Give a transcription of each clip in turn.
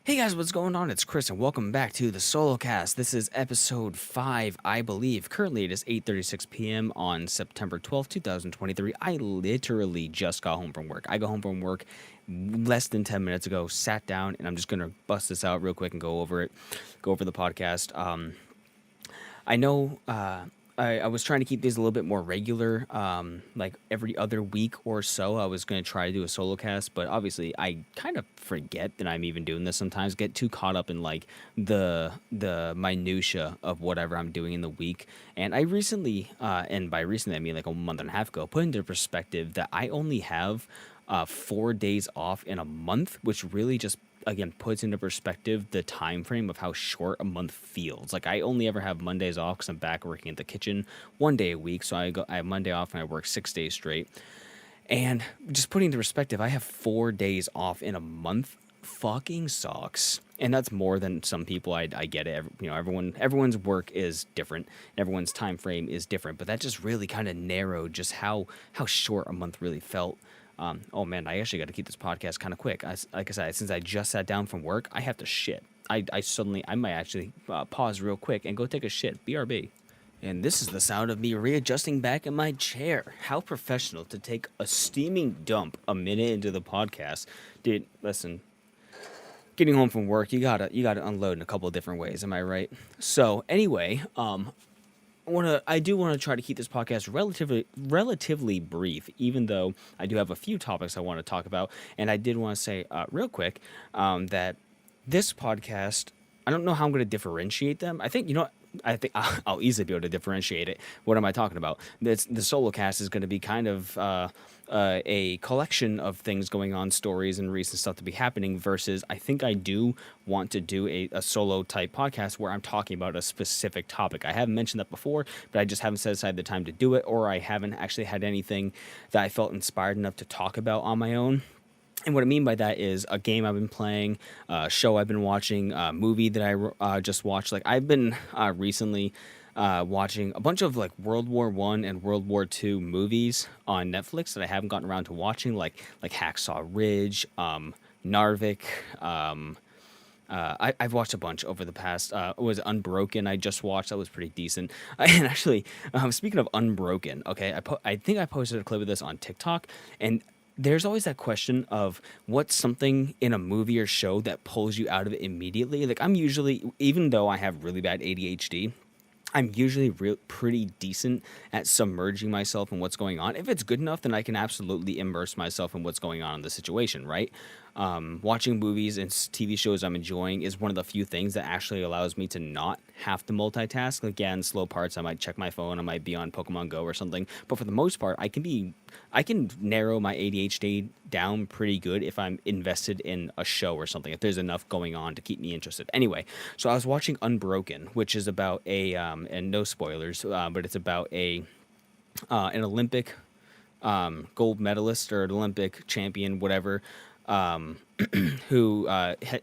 Hey guys, what's going on? It's Chris, and welcome back to the Solo Cast. This is episode 5, I believe. Currently, it is 8:36 p.m. on September 12th, 2023. I literally just got home from work. I got home from work less than 10 minutes ago, sat down, and I'm just going to bust this out real quick and go over the podcast. I know I was trying to keep these a little bit more regular, like every other week or so. I was going to try to do a solo cast, but obviously I kind of forget that I'm even doing this sometimes, get too caught up in like the minutia of whatever I'm doing in the week. And I recently, and by recently I mean like a month and a half ago, put into perspective that I only have 4 days off in a month, which really just again puts into perspective the time frame of how short a month feels. Like I only ever have Mondays off because I'm back working at the kitchen 1 day a week. So I have Monday off and I work 6 days straight. And just putting into perspective, I have 4 days off in a month. Fucking sucks. And that's more than some people. I get it. Everyone's work is different. Everyone's time frame is different. But that just really kind of narrowed just how short a month really felt. Oh man, I actually got to keep this podcast kind of quick. Like I said, since I just sat down from work, I have to shit. I might actually pause real quick and go take a shit. BRB. And this is the sound of me readjusting back in my chair. How professional to take a steaming dump a minute into the podcast. Dude, listen. Getting home from work, you gotta unload in a couple of different ways. Am I right? So anyway, I do want to try to keep this podcast relatively brief, even though I do have a few topics I want to talk about. And I did want to say real quick that this podcast, I don't know how I'm going to differentiate them. I think I'll easily be able to differentiate it. What am I talking about? The solo cast is going to be kind of a collection of things going on, stories and recent stuff to be happening, versus I think I do want to do a solo type podcast where I'm talking about a specific topic. I haven't mentioned that before, but I just haven't set aside the time to do it, or I haven't actually had anything that I felt inspired enough to talk about on my own. And what I mean by that is a game I've been playing, a show I've been watching, a movie that I just watched. Like I've been recently watching a bunch of like World War I and World War II movies on Netflix that I haven't gotten around to watching, like Hacksaw Ridge, Narvik. I've watched a bunch over the past. Was Unbroken I just watched? That was pretty decent. And actually, speaking of Unbroken, okay, I think I posted a clip of this on TikTok, and there's always that question of what's something in a movie or show that pulls you out of it immediately. Like I'm usually, even though I have really bad ADHD, I'm usually pretty decent at submerging myself in what's going on. If it's good enough, then I can absolutely immerse myself in what's going on in the situation, right? Watching movies and TV shows I'm enjoying is one of the few things that actually allows me to not have to multitask. Again, slow parts, I might check my phone, I might be on Pokemon Go or something. But for the most part, I can narrow my ADHD down pretty good if I'm invested in a show or something, if there's enough going on to keep me interested. Anyway, so I was watching Unbroken, which is about and no spoilers, but it's about an Olympic gold medalist or an Olympic champion, whatever, who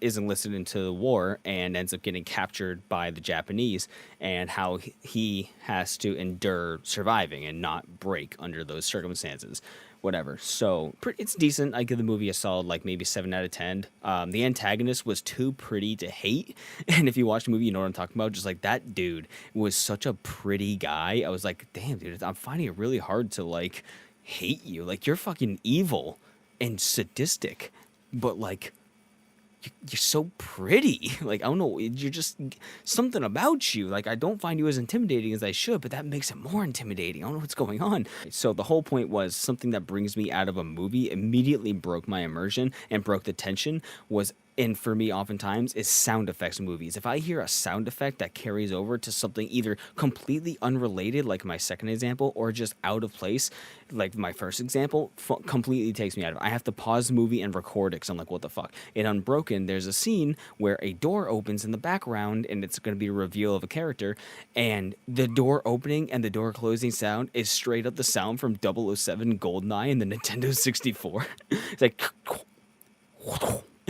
is enlisted into the war and ends up getting captured by the Japanese, and how he has to endure surviving and not break under those circumstances. Whatever. So it's decent. I give the movie a solid, like maybe 7 out of 10. The antagonist was too pretty to hate. And if you watch the movie, you know what I'm talking about. Just like that dude was such a pretty guy. I was like, damn, dude, I'm finding it really hard to like hate you. Like you're fucking evil and sadistic, but like you're so pretty. Like, I don't know, you're just something about you. Like, I don't find you as intimidating as I should, but that makes it more intimidating. I don't know what's going on. So the whole point was something that brings me out of a movie immediately broke my immersion and broke the tension was, and for me oftentimes, is sound effects movies. If I hear a sound effect that carries over to something either completely unrelated, like my second example, or just out of place, like my first example, completely takes me out of it. I have to pause the movie and record it because I'm like, what the fuck? In Unbroken, there's a scene where a door opens in the background and it's going to be a reveal of a character, and the door opening and the door closing sound is straight up the sound from 007 GoldenEye in the Nintendo 64. It's like...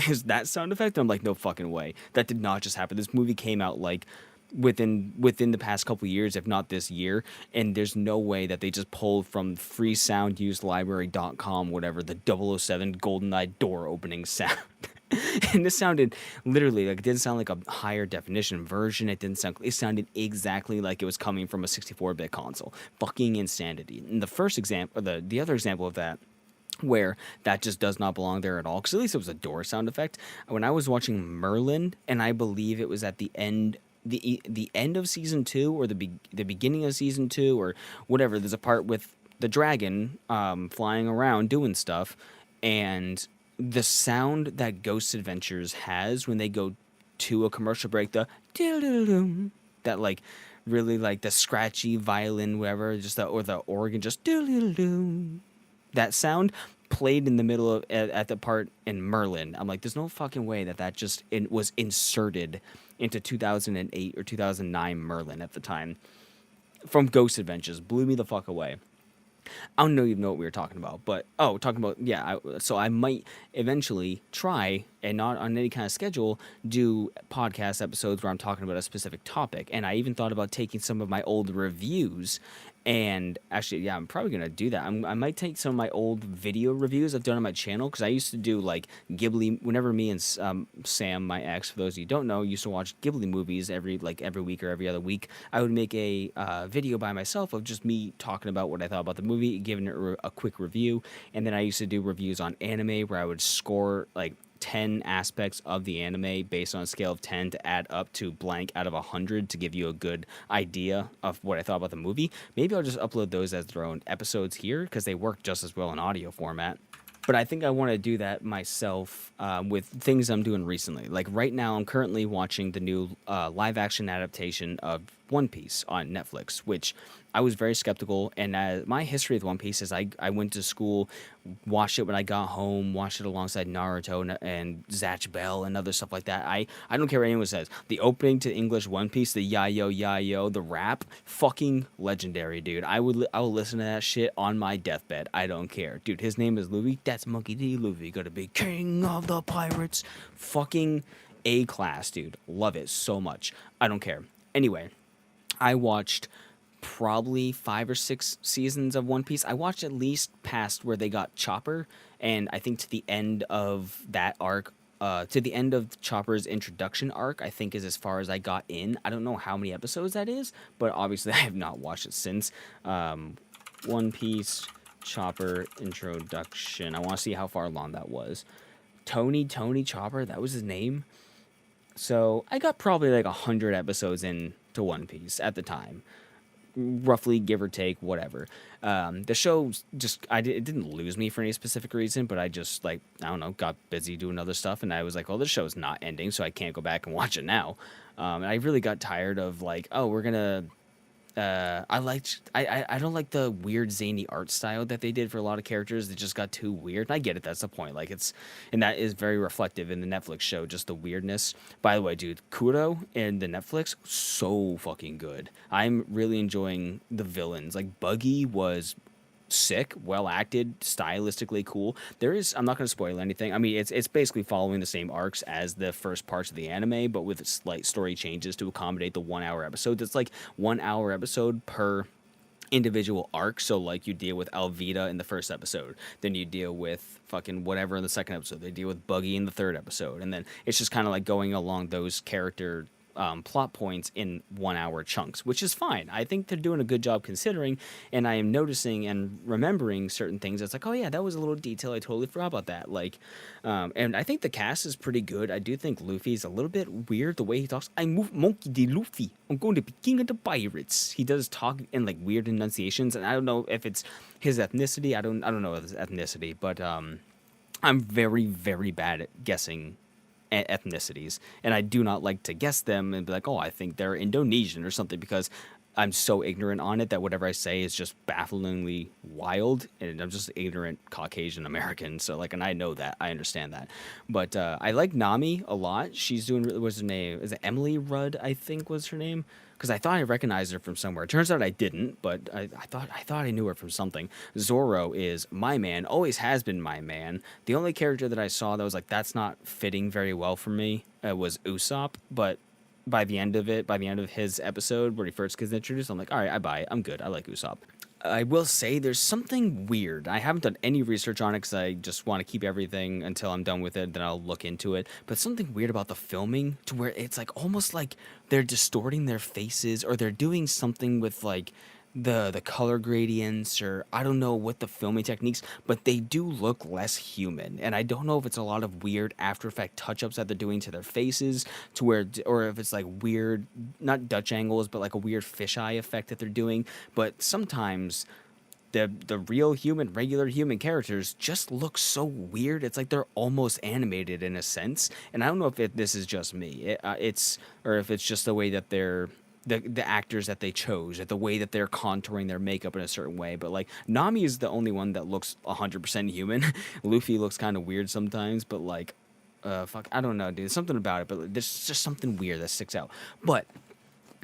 is that sound effect? And I'm like, no fucking way. That did not just happen. This movie came out like within the past couple years, if not this year, and there's no way that they just pulled from freesoundusedlibrary.com, whatever, the 007 GoldenEye door opening sound. And this sounded literally like, it didn't sound like a higher definition version. It sounded exactly like it was coming from a 64-bit console. Fucking insanity. And the first example, the other example of that, where that just does not belong there at all, because at least it was a door sound effect. When I was watching Merlin, and I believe it was at the end, the end of season 2, or the beginning of season 2, or whatever. There's a part with the dragon flying around doing stuff, and the sound that Ghost Adventures has when they go to a commercial break, the doo-doo-doo, that like really like the scratchy violin, whatever, just or the organ, just doo-doo-doo, that sound played in the middle of at the part in Merlin. I'm like, there's no fucking way that just was inserted into 2008 or 2009 Merlin at the time from Ghost Adventures. Blew me the fuck away. I don't even know what we were talking about, but talking about, yeah. So I might eventually try, and not on any kind of schedule, do podcast episodes where I'm talking about a specific topic. And I even thought about taking some of my old reviews. And actually, yeah, I'm probably gonna do that. I might take some of my old video reviews I've done on my channel, because I used to do like Ghibli. Whenever me and Sam, my ex, for those of you who don't know, used to watch Ghibli movies every week or every other week. I would make a video by myself of just me talking about what I thought about the movie, giving it a quick review. And then I used to do reviews on anime, where I would score like 10 aspects of the anime based on a scale of 10 to add up to blank out of 100 to give you a good idea of what I thought about the movie. Maybe I'll just upload those as their own episodes here, because they work just as well in audio format. But I think I want to do that myself with things I'm doing recently. Like right now, I'm currently watching the new live-action adaptation of One Piece on Netflix, which I was very skeptical. And my history with One Piece is I went to school, watched it when I got home, watched it alongside Naruto and Zatch Bell and other stuff like that. I don't care what anyone says. The opening to English One Piece, the ya-yo, the rap, fucking legendary, dude. I will listen to that shit on my deathbed. I don't care. Dude, his name is Luffy. That's Monkey D. Luffy. Gonna be king of the pirates. Fucking A-class, dude. Love it so much. I don't care. Anyway, I watched probably 5 or 6 seasons of One Piece. I watched at least past where they got Chopper, and I think to the end of that arc, to the end of Chopper's introduction arc, I think is as far as I got in. I don't know how many episodes that is, but obviously I have not watched it since. One Piece Chopper introduction. I want to see how far along that was. Tony Chopper, that was his name. So I got probably like 100 episodes into One Piece at the time, roughly, give or take, whatever. The show just, it didn't lose me for any specific reason, but I just, like, I don't know, got busy doing other stuff, and I was like, well, this show's not ending, so I can't go back and watch it now. And I really got tired of, like, oh, we're gonna, I don't like the weird zany art style that they did for a lot of characters. It just got too weird. And I get it, that's the point. Like, and that is very reflective in the Netflix show, just the weirdness. By the way, dude, Kuro in the Netflix, so fucking good. I'm really enjoying the villains. Like, Buggy was sick, well acted, stylistically cool. I'm not going to spoil anything. I mean, it's basically following the same arcs as the first parts of the anime, but with slight story changes to accommodate the 1 hour episode. It's like 1 hour episode per individual arc. So like you deal with Alvida in the first episode, then you deal with fucking whatever in the second episode, they deal with Buggy in the third episode, and then it's just kind of like going along those character plot points in 1 hour chunks, which is fine. I think they're doing a good job considering, and I am noticing and remembering certain things. It's like, oh yeah, that was a little detail. I totally forgot about that. Like, and I think the cast is pretty good. I do think Luffy's a little bit weird the way he talks. I'm Monkey D. Luffy. I'm going to be king of the pirates. He does talk in like weird enunciations, and I don't know if it's his ethnicity. I don't know his ethnicity, but I'm very, very bad at guessing ethnicities, and I do not like to guess them and be like, oh, I think they're Indonesian or something, because I'm so ignorant on it that whatever I say is just bafflingly wild, and I'm just ignorant Caucasian American. So like, and I know that, I understand that, but I like Nami a lot. She's doing, what's her name? Is it Emily Rudd? I think was her name. Because I thought I recognized her from somewhere. It turns out I didn't, but I thought I knew her from something. Zoro is my man, always has been my man. The only character that I saw that was like, that's not fitting very well for me, was Usopp. But by the end of his episode, where he first gets introduced, I'm like, all right, I buy it. I'm good. I like Usopp. I will say there's something weird. I haven't done any research on it because I just want to keep everything until I'm done with it. Then I'll look into it. But something weird about the filming to where it's like almost like they're distorting their faces or they're doing something with like the color gradients or I don't know what the filming techniques, but they do look less human. And I don't know if it's a lot of weird After Effect touch-ups that they're doing to their faces to where, or if it's like weird, not Dutch angles, but like a weird fisheye effect that they're doing. But sometimes the real human, regular human characters just look so weird. It's like they're almost animated in a sense. And I don't know if this is just me. It's or if it's just the way that they're the actors that they chose, the way that they're contouring their makeup in a certain way. But like Nami is the only one that looks 100% human. Luffy looks kind of weird sometimes, but like, fuck, I don't know, dude. There's something about it, but there's just something weird that sticks out. But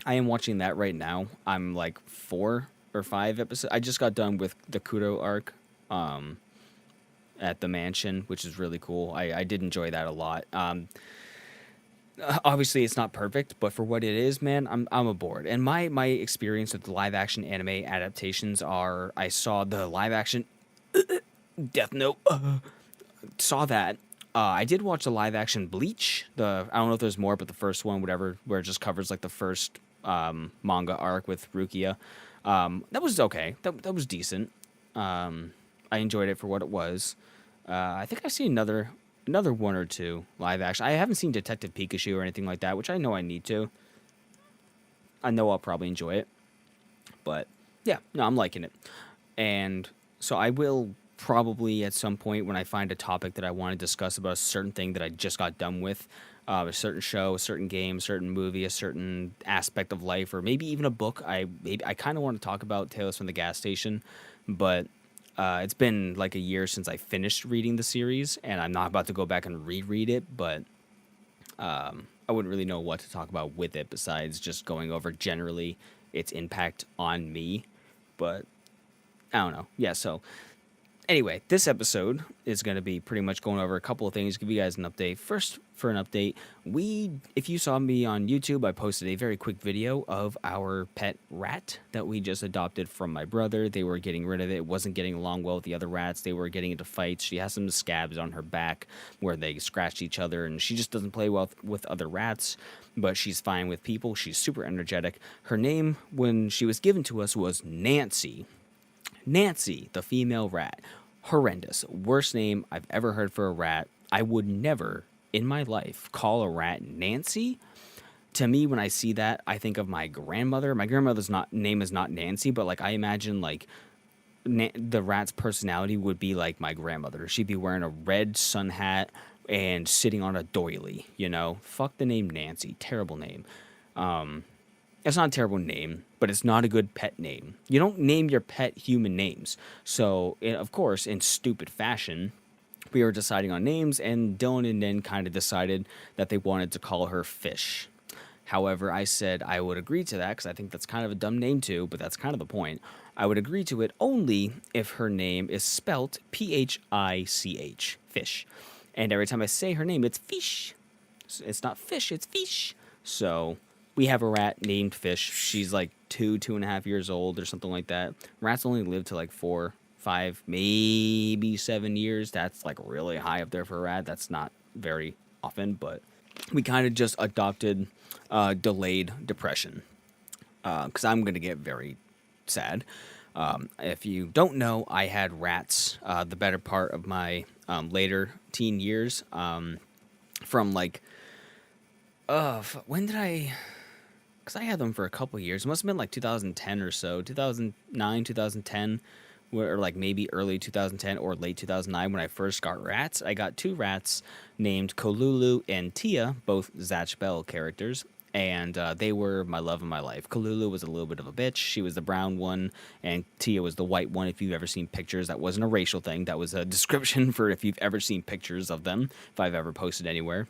I am watching that right now. I'm like 4 or 5 episodes. I just got done with the Kudo arc at the mansion, which is really cool. I did enjoy that a lot. Obviously, it's not perfect, but for what it is, man, I'm aboard. And my experience with the live action anime adaptations are I saw the live action Death Note, saw that. I did watch the live action Bleach. I don't know if there's more, but the first one, whatever, where it just covers like the first manga arc with Rukia. That was okay. That was decent. I enjoyed it for what it was. I think I've seen another 1 or 2 live action. I haven't seen Detective Pikachu or anything like that, which I know I need to. I know I'll probably enjoy it. But yeah, no, I'm liking it. And so I will probably at some point when I find a topic that I want to discuss about a certain thing that I just got done with, a certain show, a certain game, a certain movie, a certain aspect of life, or maybe even a book. I kind of want to talk about Tales from the Gas Station, but it's been like a year since I finished reading the series, and I'm not about to go back and reread it, but I wouldn't really know what to talk about with it besides just going over generally its impact on me. But I don't know. Yeah, so anyway, this episode is going to be pretty much going over a couple of things, give you guys an update. First, for an update, if you saw me on YouTube, I posted a very quick video of our pet rat that we just adopted from my brother. They were getting rid of it. It wasn't getting along well with the other rats. They were getting into fights. She has some scabs on her back where they scratched each other, and she just doesn't play well with other rats, but she's fine with people. She's super energetic. Her name, when she was given to us, was Nancy. Nancy, the female rat. Horrendous. Worst name I've ever heard for a rat. I would never in my life call a rat Nancy. To me, when I see that, I think of my grandmother. My grandmother's name is not Nancy, but like I imagine like the rat's personality would be like my grandmother. She'd be wearing a red sun hat and sitting on a doily, you know? Fuck the name Nancy. Terrible name. It's not a terrible name, but it's not a good pet name. You don't name your pet human names. So, of course, in stupid fashion, we were deciding on names, and Dylan and Nin kind of decided that they wanted to call her Fish. However, I said I would agree to that because I think that's kind of a dumb name too, but that's kind of the point. I would agree to it only if her name is spelt P-H-I-C-H, Fish. And every time I say her name, it's Fish. It's not Fish, it's Fish. So we have a rat named Fish. She's like 2.5 years old or something like that. Rats only live to like 4, 5, maybe 7 years. That's like really high up there for a rat. That's not very often, but we kind of just adopted delayed depression because I'm going to get very sad. If you don't know, I had rats the better part of my later teen years from like, when did I... Because I had them for a couple years. It must have been like 2010 or so, 2009, 2010, or like maybe early 2010 or late 2009 when I first got rats. I got 2 rats named Kolulu and Tia, both Zatch Bell characters, and they were my love of my life. Kolulu was a little bit of a bitch. She was the brown one, and Tia was the white one. If you've ever seen pictures, that wasn't a racial thing. That was a description for if you've ever seen pictures of them, if I've ever posted anywhere.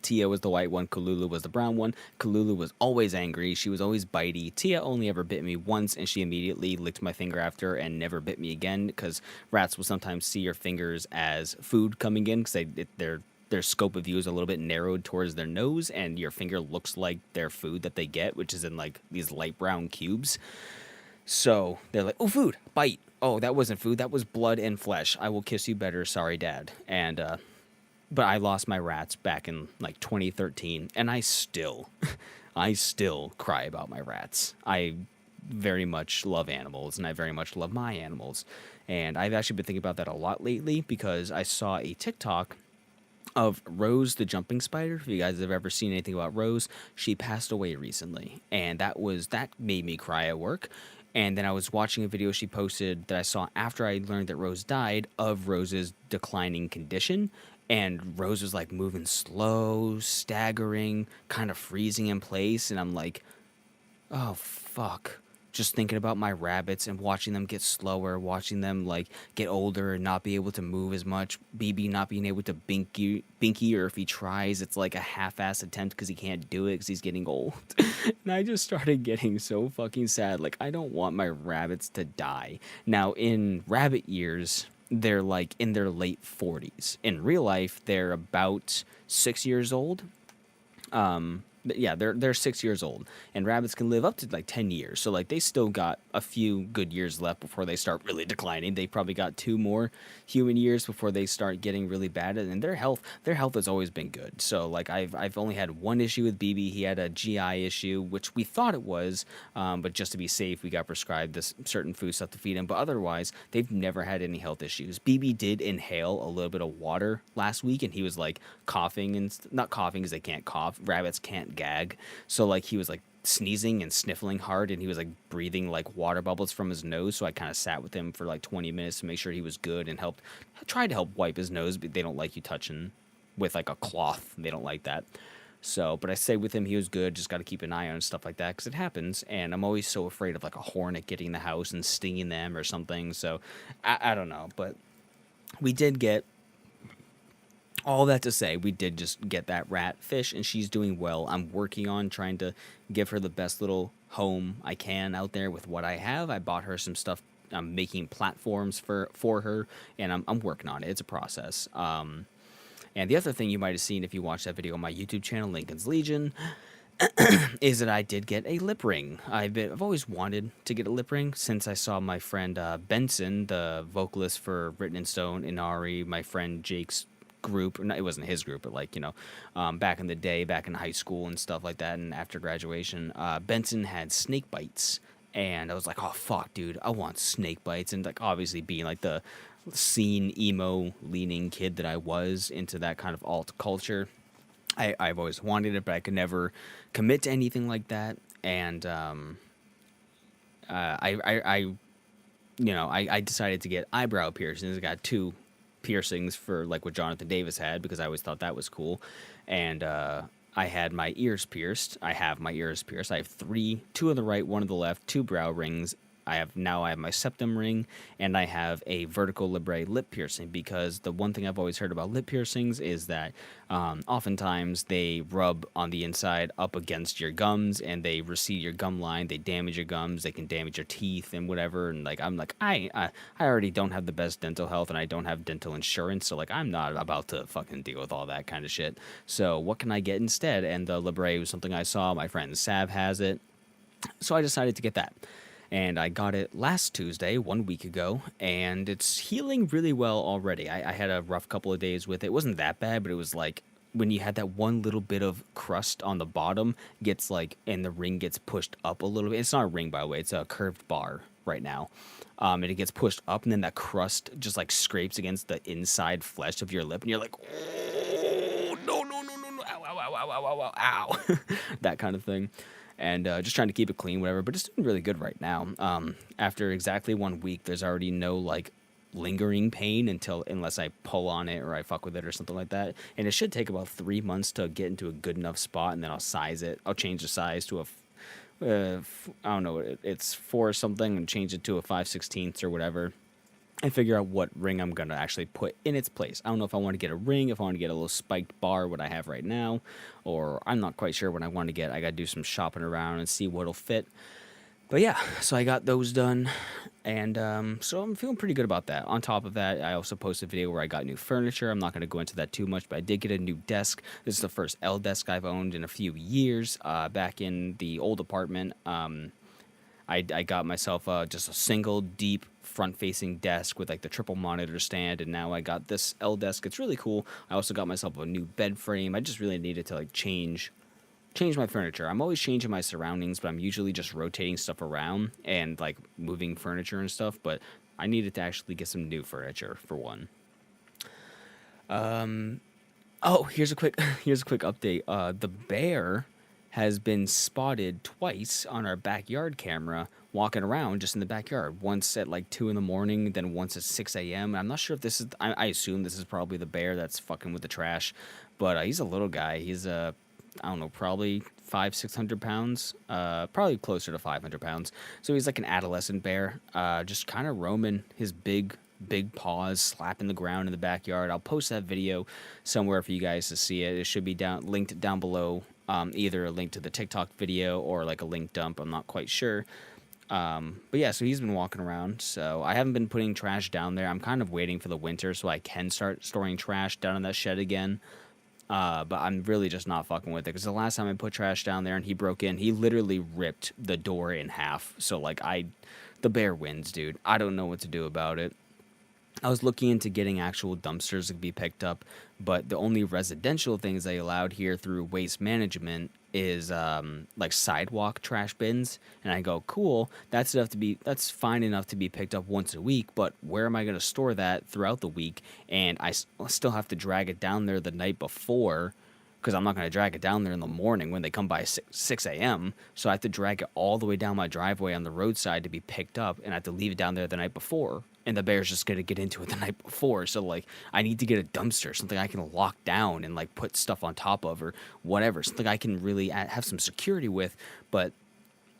Tia was the white one, Kolulu was the brown one. Kolulu was always angry, she was always bitey. Tia only ever bit me once, and she immediately licked my finger after and never bit me again, because rats will sometimes see your fingers as food coming in, because their scope of view is a little bit narrowed towards their nose, and your finger looks like their food that they get, which is in like these light brown cubes. So they're like, oh, food, bite. Oh, that wasn't food. That was blood and flesh. I will kiss you better. Sorry, Dad. And, but I lost my rats back in like 2013, and I still cry about my rats. I very much love animals, and I very much love my animals. And I've actually been thinking about that a lot lately because I saw a TikTok of Rose the jumping spider. If you guys have ever seen anything about Rose, she passed away recently, and that made me cry at work. And then I was watching a video she posted that I saw after I learned that Rose died of Rose's declining condition. And Rose was like moving slow, staggering, kind of freezing in place. And I'm like, oh, fuck. Just thinking about my rabbits and watching them get slower, watching them like get older and not be able to move as much. BB not being able to binky, or if he tries, it's like a half-ass attempt because he can't do it because he's getting old. And I just started getting so fucking sad. Like, I don't want my rabbits to die. Now, in rabbit years, they're like in their late 40s. In real life, they're about 6 years old. Yeah, they're 6 years old, and rabbits can live up to like 10 years. So like they still got a few good years left before they start really declining. They probably got 2 more human years before they start getting really bad. And their health has always been good. So like I've only had one issue with BB. He had a GI issue, which we thought it was, but just to be safe, we got prescribed this certain food stuff to feed him. But otherwise, they've never had any health issues. BB did inhale a little bit of water last week, and he was like coughing, and not coughing because they can't cough. Rabbits can't gag, so like he was like sneezing and sniffling hard, and he was like breathing like water bubbles from his nose. So I kind of sat with him for like 20 minutes to make sure he was good and tried to help wipe his nose, but they don't like you touching with like a cloth. They don't like that. So, but I say with him, he was good. Just got to keep an eye on stuff like that because it happens. And I'm always so afraid of like a hornet getting in the house and stinging them or something. So I don't know, but we did get all that to say, we did just get that rat fish, and she's doing well. I'm working on trying to give her the best little home I can out there with what I have. I bought her some stuff. I'm making platforms for her, and I'm working on it. It's a process. And the other thing you might have seen if you watched that video on my YouTube channel, Lincoln's Legion, is that I did get a lip ring. I've always wanted to get a lip ring since I saw my friend Benson, the vocalist for Written in Stone, Inari, my friend Jake's group. Or not, it wasn't his group, but like, back in the day, back in high school and stuff like that, and after graduation, Benson had snake bites. And I was like, oh, fuck, dude, I want snake bites. And like, obviously being like the scene emo leaning kid that I was into that kind of alt culture, I've always wanted it, but I could never commit to anything like that. And I decided to get eyebrow piercings. I got 2 piercings for like what Jonathan Davis had because I always thought that was cool. And I had my ears pierced. I have my ears pierced. I have 3, 2 on the right, 1 on the left, 2 brow rings. I have my septum ring, and I have a vertical libre lip piercing, because the one thing I've always heard about lip piercings is that oftentimes they rub on the inside up against your gums, and they recede your gum line, they damage your gums, they can damage your teeth and whatever. And like I already don't have the best dental health, and I don't have dental insurance, so like I'm not about to fucking deal with all that kind of shit. So what can I get instead? And the libre was something I saw. My friend Sav has it, so I decided to get that. And I got it last Tuesday, 1 week ago, and it's healing really well already. I had a rough couple of days with it. It wasn't that bad, but it was like when you had that one little bit of crust on the bottom gets like, and the ring gets pushed up a little bit. It's not a ring, by the way. It's a curved bar right now. And it gets pushed up, and then that crust just like scrapes against the inside flesh of your lip, and you're like, oh, no, ow, ow, ow, ow, ow, ow, ow. That kind of thing. And just trying to keep it clean, whatever. But it's doing really good right now. After exactly 1 week, there's already no like lingering pain unless I pull on it or I fuck with it or something like that. And it should take about 3 months to get into a good enough spot, and then I'll size it. I'll change the size to I don't know, it's 4 something, and change it to a 5/16 or whatever. And figure out what ring I'm going to actually put in its place. I don't know if I want to get a ring, if I want to get a little spiked bar, what I have right now, or I'm not quite sure what I want to get. I got to do some shopping around and see what'll fit. But yeah, so I got those done, and so I'm feeling pretty good about that. On top of that, I also posted a video where I got new furniture. I'm not going to go into that too much, but I did get a new desk. This is the first L desk I've owned in a few years. Back in the old apartment, I got myself just a single deep front-facing desk with like the triple monitor stand, and now I got this L desk. It's really cool. I also got myself a new bed frame. I just really needed to like change my furniture. I'm always changing my surroundings, but I'm usually just rotating stuff around and like moving furniture and stuff. But I needed to actually get some new furniture for one. Oh, here's a quick update. The bear has been spotted twice on our backyard camera walking around just in the backyard. Once at like 2 in the morning, then once at 6 a.m. I'm not sure if this is. I assume this is probably the bear that's fucking with the trash, but he's a little guy. He's I don't know, probably 500-600 pounds, probably closer to 500 pounds. So he's like an adolescent bear, just kind of roaming his big paws, slapping the ground in the backyard. I'll post that video somewhere for you guys to see it. It should be linked down below, either a link to the TikTok video or like a link dump. I'm not quite sure. But yeah, so he's been walking around. So I haven't been putting trash down there. I'm kind of waiting for the winter so I can start storing trash down in that shed again. But I'm really just not fucking with it, because the last time I put trash down there and he broke in, he literally ripped the door in half. So like the bear wins, dude. I don't know what to do about it. I was looking into getting actual dumpsters that could be picked up, but the only residential things they allowed here through waste management is like sidewalk trash bins. And I go, cool, that's fine enough to be picked up once a week, but where am I going to store that throughout the week? And I still have to drag it down there the night before, because I'm not going to drag it down there in the morning when they come by 6 a.m. So I have to drag it all the way down my driveway on the roadside to be picked up, and I have to leave it down there the night before. And the bear's just going to get into it the night before. So, like, I need to get a dumpster, something I can lock down and, like, put stuff on top of or whatever. Something I can really have some security with. But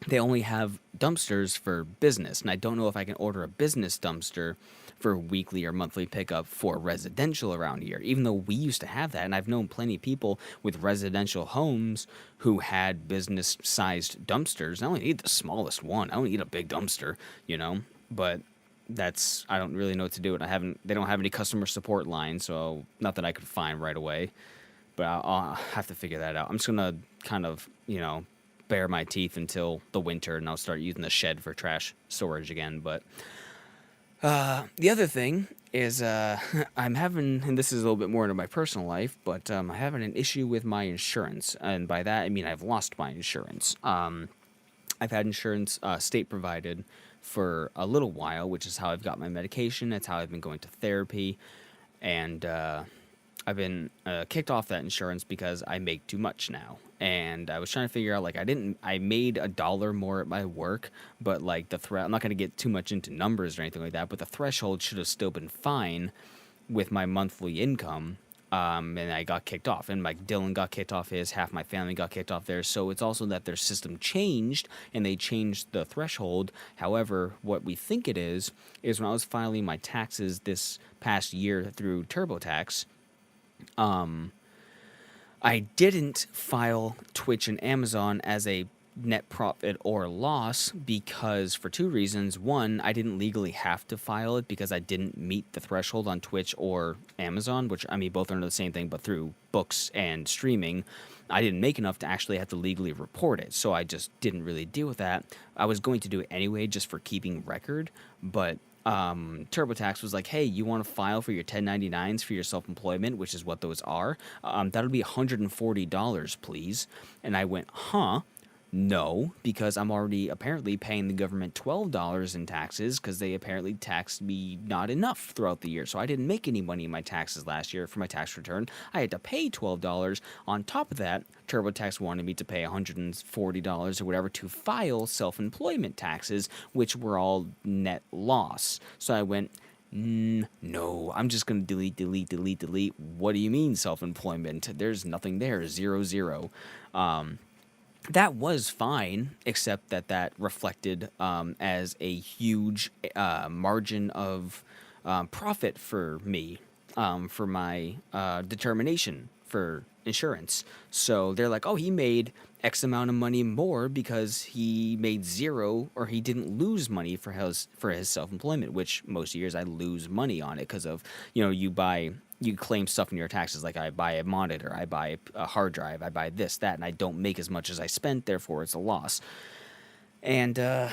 they only have dumpsters for business. And I don't know if I can order a business dumpster for weekly or monthly pickup for residential around here, even though we used to have that. And I've known plenty of people with residential homes who had business-sized dumpsters. I only need the smallest one. I don't need a big dumpster, you know? But I don't really know what to do. And they don't have any customer support line, so not that I could find right away. But I'll have to figure that out. I'm just going to kind of, bare my teeth until the winter, and I'll start using the shed for trash storage again. But the other thing is I'm having, and this is a little bit more into my personal life, but I'm having an issue with my insurance. And by that, I mean I've lost my insurance. I've had insurance state provided for a little while, which is how I've got my medication. That's how I've been going to therapy. And I've been kicked off that insurance because I make too much now. And I was trying to figure out, like, I made $1 more at my work, but like I'm not going to get too much into numbers or anything like that, but the threshold should have still been fine with my monthly income. And I got kicked off, and like Dylan got kicked off his, half my family got kicked off theirs. So it's also that their system changed, and they changed the threshold. However, what we think it is when I was filing my taxes this past year through TurboTax, I didn't file Twitch and Amazon as a net profit or loss because for two reasons. One, I didn't legally have to file it because I didn't meet the threshold on Twitch or Amazon, which, I mean, both are the same thing, but through books and streaming, I didn't make enough to actually have to legally report it. So I just didn't really deal with that. I was going to do it anyway just for keeping record, but TurboTax was like, hey, you want to file for your 1099s for your self-employment, which is what those are? That'll be $140, please. And I went, huh? No, because I'm already apparently paying the government $12 in taxes because they apparently taxed me not enough throughout the year. So I didn't make any money in my taxes last year for my tax return. I had to pay $12. On top of that, TurboTax wanted me to pay $140 or whatever to file self-employment taxes, which were all net loss. So I went, no, I'm just going to delete. What do you mean self-employment? There's nothing there, 0. That was fine, except that reflected as a huge margin of profit for me, for my determination for insurance. So they're like, oh, he made X amount of money more because he made 0, or he didn't lose money for his self-employment, which most years I lose money on it because of, you claim stuff in your taxes, like I buy a monitor, I buy a hard drive, I buy this, that, and I don't make as much as I spent, therefore it's a loss. And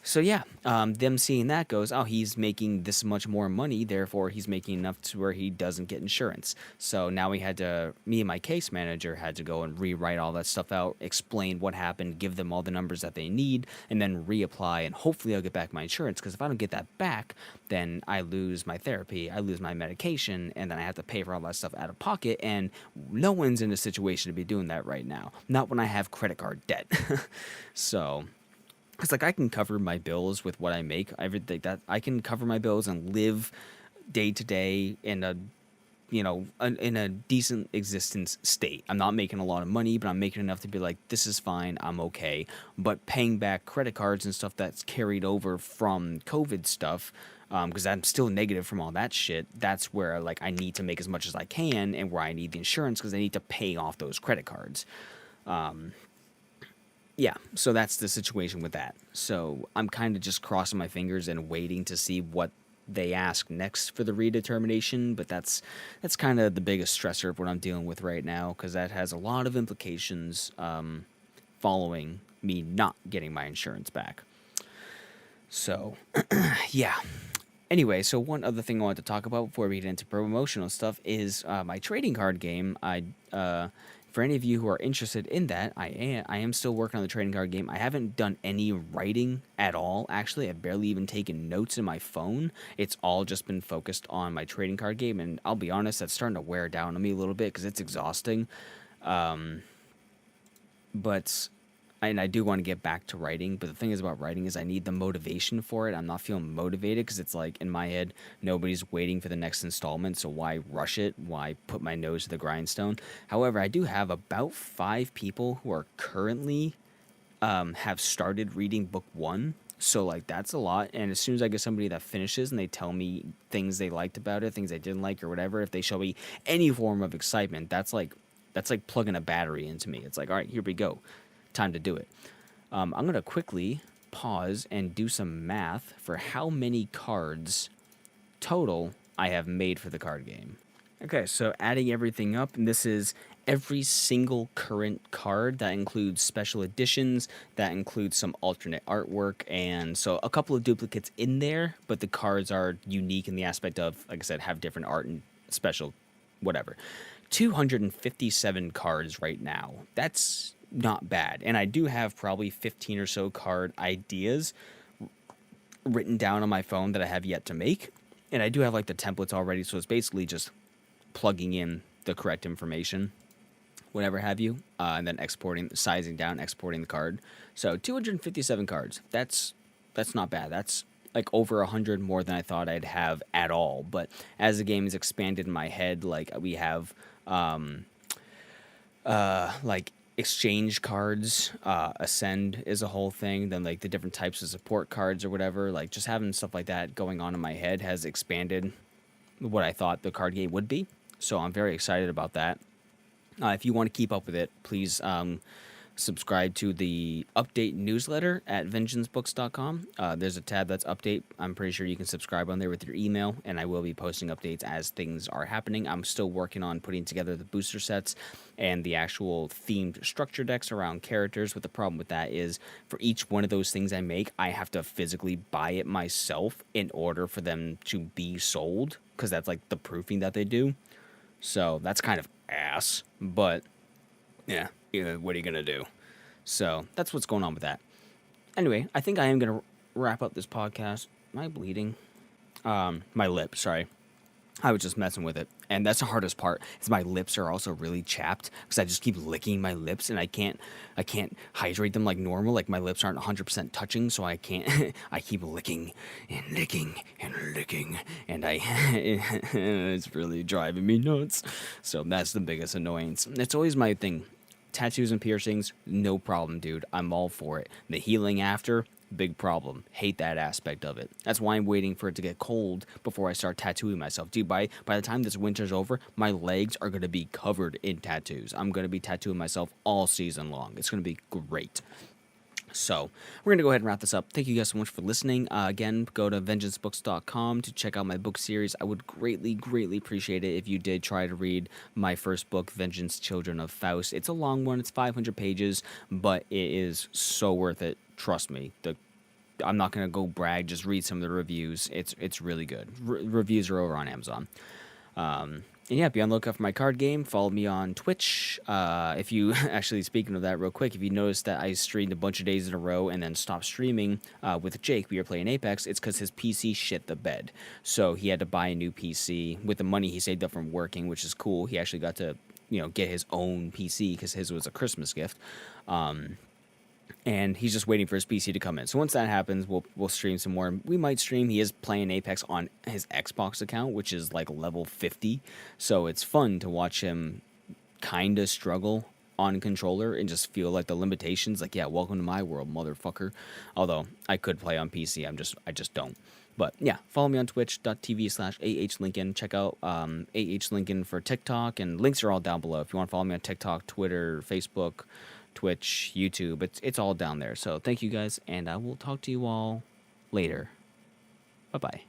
so yeah, them seeing that goes, oh, he's making this much more money, therefore he's making enough to where he doesn't get insurance. So now me and my case manager had to go and rewrite all that stuff out, explain what happened, give them all the numbers that they need, and then reapply, and hopefully I'll get back my insurance, because if I don't get that back, then I lose my therapy, I lose my medication, and then I have to pay for all that stuff out of pocket, and no one's in a situation to be doing that right now. Not when I have credit card debt. So it's like I can cover my bills with what I make. Everything that I can cover my bills and live day to day in a decent existence state. I'm not making a lot of money, but I'm making enough to be like, this is fine, I'm okay. But paying back credit cards and stuff that's carried over from COVID stuff, because I'm still negative from all that shit. That's where like I need to make as much as I can, and where I need the insurance because I need to pay off those credit cards. Yeah, so that's the situation with that. So I'm kind of just crossing my fingers and waiting to see what they ask next for the redetermination, but that's kind of the biggest stressor of what I'm dealing with right now, because that has a lot of implications following me not getting my insurance back. So, yeah. Anyway, so one other thing I wanted to talk about before we get into promotional stuff is my trading card game. For any of you who are interested in that, I am still working on the trading card game. I haven't done any writing at all. Actually, I've barely even taken notes in my phone. It's all just been focused on my trading card game, and I'll be honest, that's starting to wear down on me a little bit because it's exhausting. But and I do want to get back to writing, but the thing is about writing is I need the motivation for it. I'm not feeling motivated because it's like in my head, nobody's waiting for the next installment, so why rush it? Why put my nose to the grindstone? However, I do have about 5 people who are currently have started reading book 1. So like that's a lot, and as soon as I get somebody that finishes and they tell me things they liked about it, things they didn't like or whatever, if they show me any form of excitement, that's like plugging a battery into me. It's like, all right, here we go. Time to do it. I'm going to quickly pause and do some math for how many cards total I have made for the card game. Okay, so adding everything up, and this is every single current card. That includes special editions, that includes some alternate artwork, and so a couple of duplicates in there, but the cards are unique in the aspect of, like I said, have different art and special whatever. 257 cards right now. That's not bad. And I do have probably 15 or so card ideas written down on my phone that I have yet to make. And I do have like the templates already, so it's basically just plugging in the correct information, whatever have you, and then sizing down, exporting the card. So 257 cards. That's not bad. That's like over 100 more than I thought I'd have at all. But as the game is expanded in my head, like we have like exchange cards, ascend is a whole thing, then like the different types of support cards or whatever, like just having stuff like that going on in my head has expanded what I thought the card game would be. So I'm very excited about that. If you want to keep up with it, please subscribe to the update newsletter at vengeancebooks.com. There's a tab that's update. I'm pretty sure you can subscribe on there with your email, and I will be posting updates as things are happening. I'm still working on putting together the booster sets and the actual themed structure decks around characters. But the problem with that is for each one of those things I make, I have to physically buy it myself in order for them to be sold, because that's like the proofing that they do. So that's kind of ass, but yeah, what are you going to do? So that's what's going on with that. Anyway, I think I am going to wrap up this podcast. Am I bleeding? My lip, sorry. I was just messing with it. And that's the hardest part, is my lips are also really chapped because I just keep licking my lips, and I can't hydrate them like normal. Like my lips aren't 100% touching, so I can't. I keep licking and licking and licking, and it's really driving me nuts. So that's the biggest annoyance. It's always my thing. Tattoos and piercings, no problem, dude. I'm all for it. The healing after, big problem. Hate that aspect of it. That's why I'm waiting for it to get cold before I start tattooing myself. Dude, by the time this winter's over, my legs are going to be covered in tattoos. I'm going to be tattooing myself all season long. It's going to be great. So we're going to go ahead and wrap this up. Thank you guys so much for listening. Again, go to vengeancebooks.com to check out my book series. I would greatly, greatly appreciate it if you did try to read my first book, Vengeance Children of Faust. It's a long one. It's 500 pages, but it is so worth it. Trust me. I'm not going to go brag. Just read some of the reviews. It's really good. Reviews are over on Amazon. And yeah, be on the lookout for my card game. Follow me on Twitch. If you, actually, speaking of that real quick, if you notice that I streamed a bunch of days in a row and then stopped streaming with Jake, we were playing Apex, it's because his PC shit the bed. So he had to buy a new PC with the money he saved up from working, which is cool. He actually got to, get his own PC because his was a Christmas gift. And he's just waiting for his PC to come in. So once that happens, we'll stream some more. We might stream. He is playing Apex on his Xbox account, which is like level 50. So it's fun to watch him kind of struggle on controller and just feel like the limitations. Like, yeah, welcome to my world, motherfucker. Although I could play on PC, I just don't. But yeah, follow me on twitch.tv/ahlinkin. Check out ahlinkin for TikTok, and links are all down below. If you want to follow me on TikTok, Twitter, Facebook, Twitch, YouTube, it's all down there. So thank you guys, and I will talk to you all later. Bye-bye.